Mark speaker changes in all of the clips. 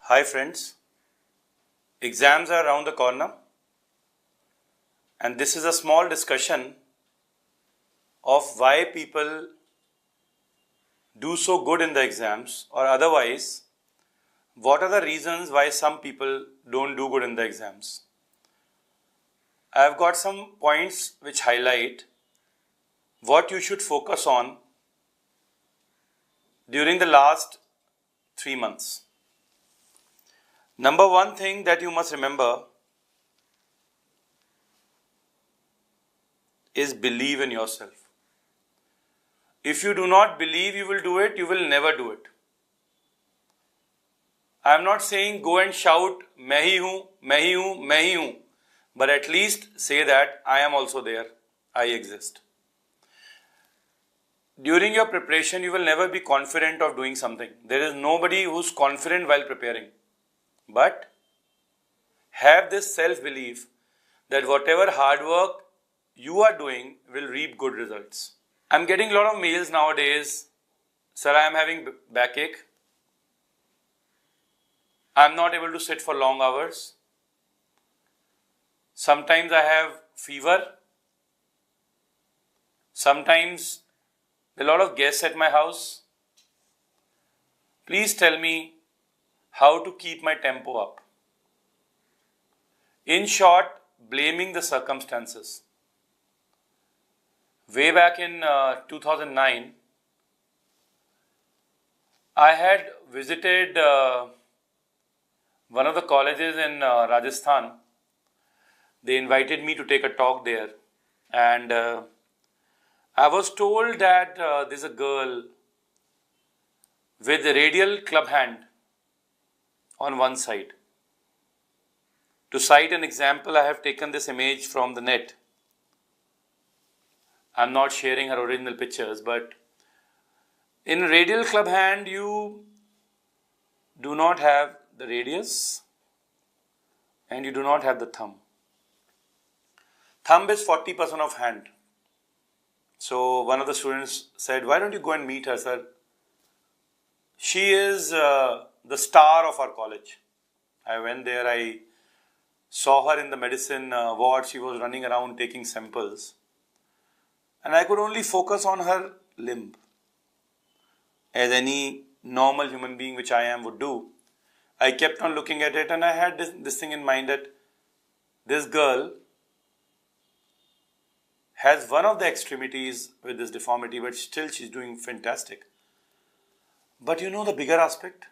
Speaker 1: Hi friends, exams are around the corner and this is a small discussion of why people do so good in the exams, or otherwise what are the reasons why some people don't do good in the exams. I have got some points which highlight what you should focus on during the last 3 months. Number one thing that you must remember is believe in yourself. If you do not believe you will do it, you will never do it. I am not saying go and shout, "मैं ही हूँ, मैं ही हूँ, मैं ही हूँ," but at least say that I am also there, I exist. During your preparation, you will never be confident of doing something. There is nobody who's confident while preparing. But have this self-belief that whatever hard work you are doing will reap good results. I'm getting a lot of mails nowadays. Sir, I am having backache. I'm not able to sit for long hours. Sometimes I have fever. Sometimes there are a lot of guests at my house. Please tell me how to keep my tempo up. In short, blaming the circumstances. Way back in 2009, I had visited one of the colleges in Rajasthan. They invited me to take a talk there, and I was told that there's a girl with a radial club hand on one side. To cite an example, I have taken this image from the net. I'm not sharing her original pictures, but in radial club hand, you do not have the radius and you do not have the thumb. Thumb is 40% of hand. So one of the students said, "Why don't you go and meet her, sir? She is the star of our college." I went there, I saw her in the medicine ward. She was running around taking samples. And I could only focus on her limb, as any normal human being which I am would do. I kept on looking at it and I had this thing in mind that this girl has one of the extremities with this deformity, but still she's doing fantastic. But you know the bigger aspect?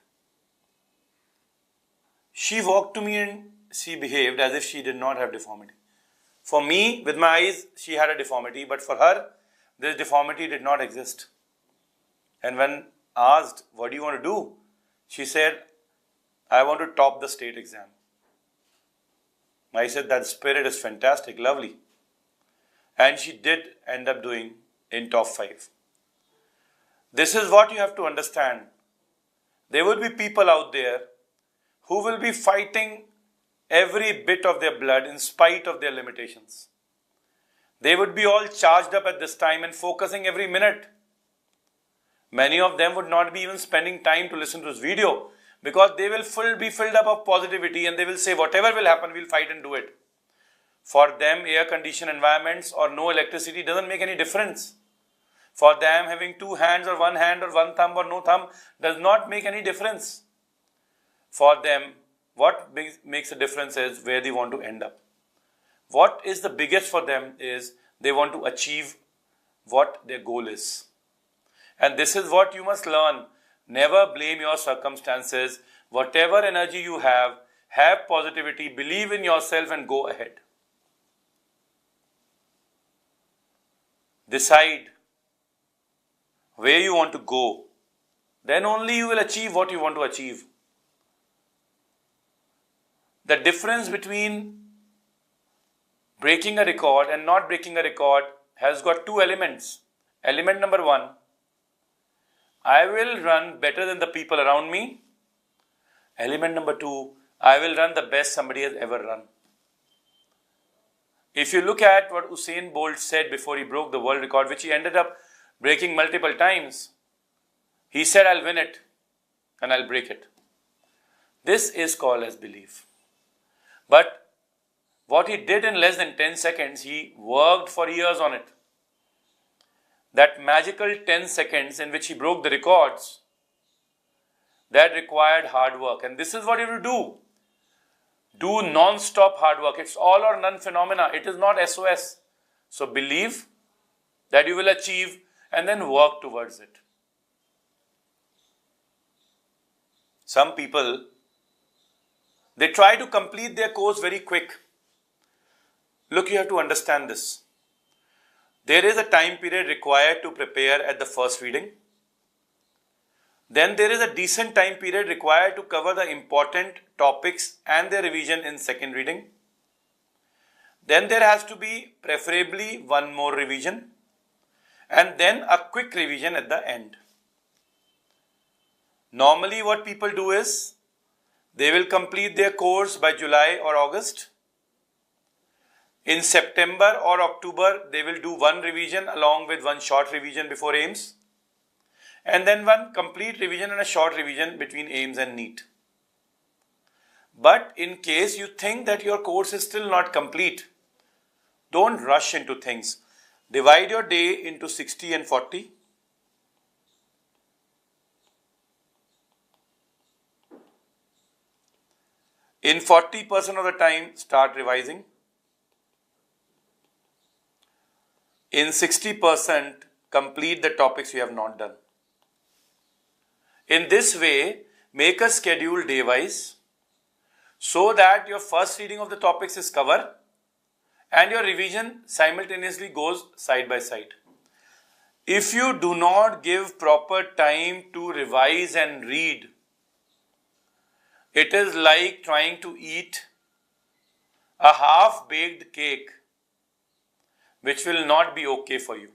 Speaker 1: She walked to me and she behaved as if she did not have deformity. For me, with my eyes, she had a deformity, but for her, this deformity did not exist. And when asked, "What do you want to do?" she said, "I want to top the state exam." I said, "That spirit is fantastic, lovely." And she did end up doing in top 5. This is what you have to understand. There will be people out there who will be fighting every bit of their blood in spite of their limitations. They would be all charged up at this time and focusing every minute. Many of them would not be even spending time to listen to this video because they will be filled up of positivity and they will say, "Whatever will happen, we'll fight and do it." For them, air-conditioned environments or no electricity doesn't make any difference. For them, having 2 hands or 1 hand or 1 thumb or no thumb does not make any difference. For them, what makes a difference is where they want to end up. What is the biggest for them is they want to achieve what their goal is. And this is what you must learn. Never blame your circumstances. Whatever energy you have positivity, believe in yourself and go ahead. Decide where you want to go. Then only you will achieve what you want to achieve. The difference between breaking a record and not breaking a record has got 2 elements. Element number 1, I will run better than the people around me. Element number 2, I will run the best somebody has ever run. If you look at what Usain Bolt said before he broke the world record, which he ended up breaking multiple times, he said, "I'll win it and I'll break it." This is called as belief. But what he did in less than 10 seconds, he worked for years on it. That magical 10 seconds in which he broke the records, that required hard work. And this is what you have to do. Do non-stop hard work. It's all or none phenomena. It is not SOS. So believe that you will achieve and then work towards it. Some people, they try to complete their course very quick. Look, you have to understand this. There is a time period required to prepare at the first reading. Then there is a decent time period required to cover the important topics and their revision in second reading. Then there has to be preferably one more revision and then a quick revision at the end. Normally what people do is they will complete their course by July or August. In September or October, they will do one revision along with one short revision before AIMS. And then one complete revision and a short revision between AIMS and NEET. But in case you think that your course is still not complete, don't rush into things. Divide your day into 60 and 40. In 40% of the time, start revising. In 60%, complete the topics you have not done. In this way, make a schedule day-wise so that your first reading of the topics is covered and your revision simultaneously goes side by side. If you do not give proper time to revise and read, it is like trying to eat a half-baked cake which will not be okay for you.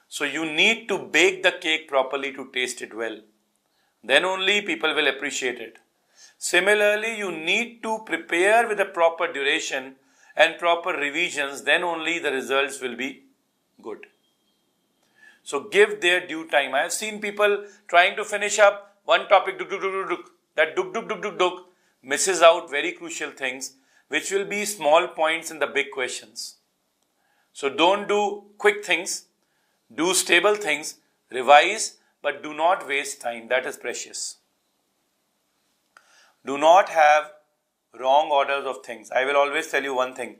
Speaker 1: So you need to bake the cake properly to taste it well. Then only people will appreciate it. Similarly, you need to prepare with a proper duration and proper revisions, then only the results will be good. So give their due time. I have seen people trying to finish up one topic, that misses out very crucial things, which will be small points in the big questions. So don't do quick things, do stable things, revise, but do not waste time. That is precious. Do not have wrong orders of things. I will always tell you one thing.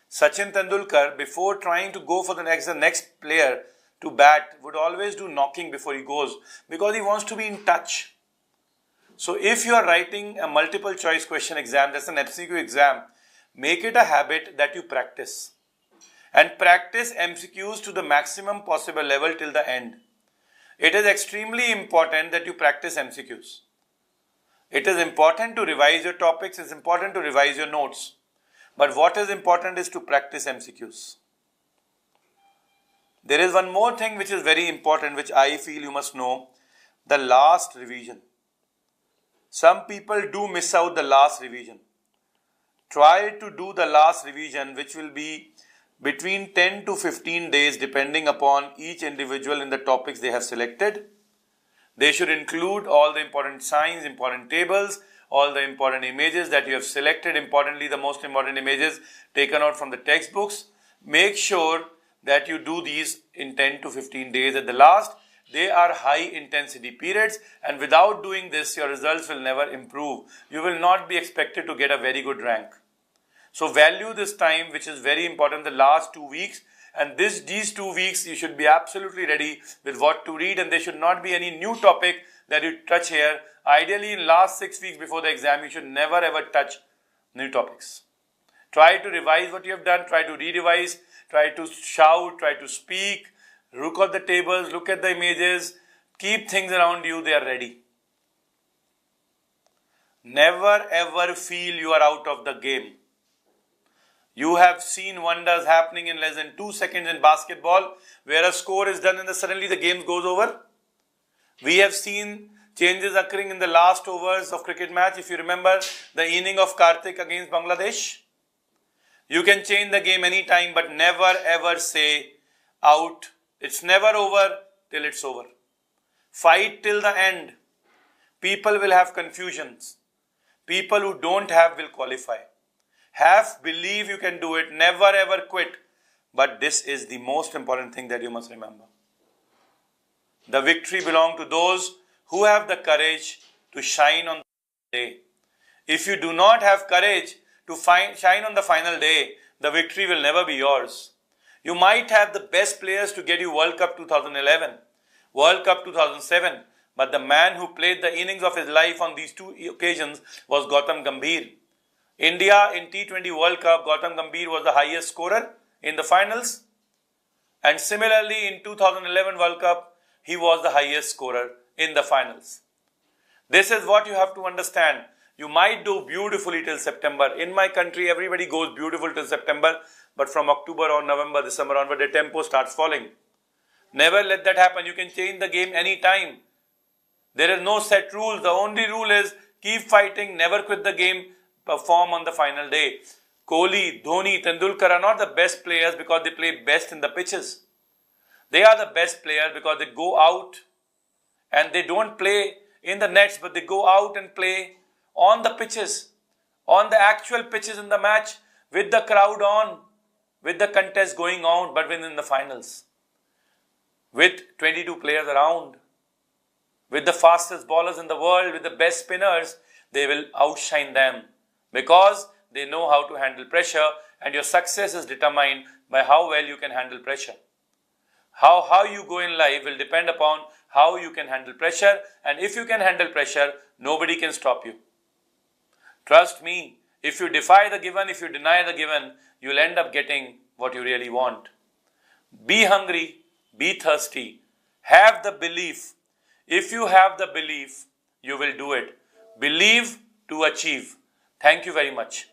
Speaker 1: Sachin Tendulkar, before trying to go for the next player to bat, would always do knocking before he goes because he wants to be in touch. So if you are writing a multiple choice question exam, that's an MCQ exam, make it a habit that you practice. And practice MCQs to the maximum possible level till the end. It is extremely important that you practice MCQs. It is important to revise your topics, it's important to revise your notes. But what is important is to practice MCQs. There is one more thing which is very important, which I feel you must know, the last revision. Some people do miss out the last revision. Try to do the last revision, which will be between 10 to 15 days depending upon each individual in the topics they have selected. They should include all the important signs, important tables, all the important images that you have selected, importantly the most important images taken out from the textbooks. Make sure that you do these in 10 to 15 days at the last. They are high intensity periods, and without doing this your results will never improve. You will not be expected to get a very good rank. So value this time, which is very important, the last 2 weeks, and these 2 weeks you should be absolutely ready with what to read, and there should not be any new topic that you touch here. Ideally in last 6 weeks before the exam you should never ever touch new topics. Try to revise what you have done, try to re-revise, try to shout, try to speak, look at the tables, look at the images, keep things around you, they are ready. Never ever feel you are out of the game. You have seen wonders happening in less than 2 seconds in basketball, where a score is done and suddenly the game goes over. We have seen changes occurring in the last overs of cricket match. If you remember the inning of Karthik against Bangladesh, you can change the game anytime, but never ever say out. It's never over till it's over. Fight till the end. People will have confusions. People who don't have will qualify. Have believe you can do it. Never ever quit. But this is the most important thing that you must remember. The victory belongs to those who have the courage to shine on the day. If you do not have courage to shine on the final day, the victory will never be yours. You might have the best players to get you World Cup 2011, World Cup 2007, but the man who played the innings of his life on these two occasions was Gautam Gambhir. India in T20 World Cup, Gautam Gambhir was the highest scorer in the finals. And similarly in 2011 World Cup, he was the highest scorer in the finals. This is what you have to understand. You might do beautifully till September. In my country, everybody goes beautiful till September, but from October or November, December onward, the tempo starts falling. Never let that happen. You can change the game anytime. There is no set rule. The only rule is keep fighting, never quit the game, perform on the final day. Kohli, Dhoni, Tendulkar are not the best players because they play best in the pitches. They are the best players because they go out and they don't play in the nets, but they go out and play on the pitches, on the actual pitches in the match, with the crowd on, with the contest going on, but within the finals. With 22 players around, with the fastest bowlers in the world, with the best spinners, they will outshine them because they know how to handle pressure, and your success is determined by how well you can handle pressure. How you go in life will depend upon how you can handle pressure, and if you can handle pressure, nobody can stop you. Trust me, if you defy the given, if you deny the given, you'll end up getting what you really want. Be hungry, be thirsty, have the belief. If you have the belief, you will do it. Believe to achieve. Thank you very much.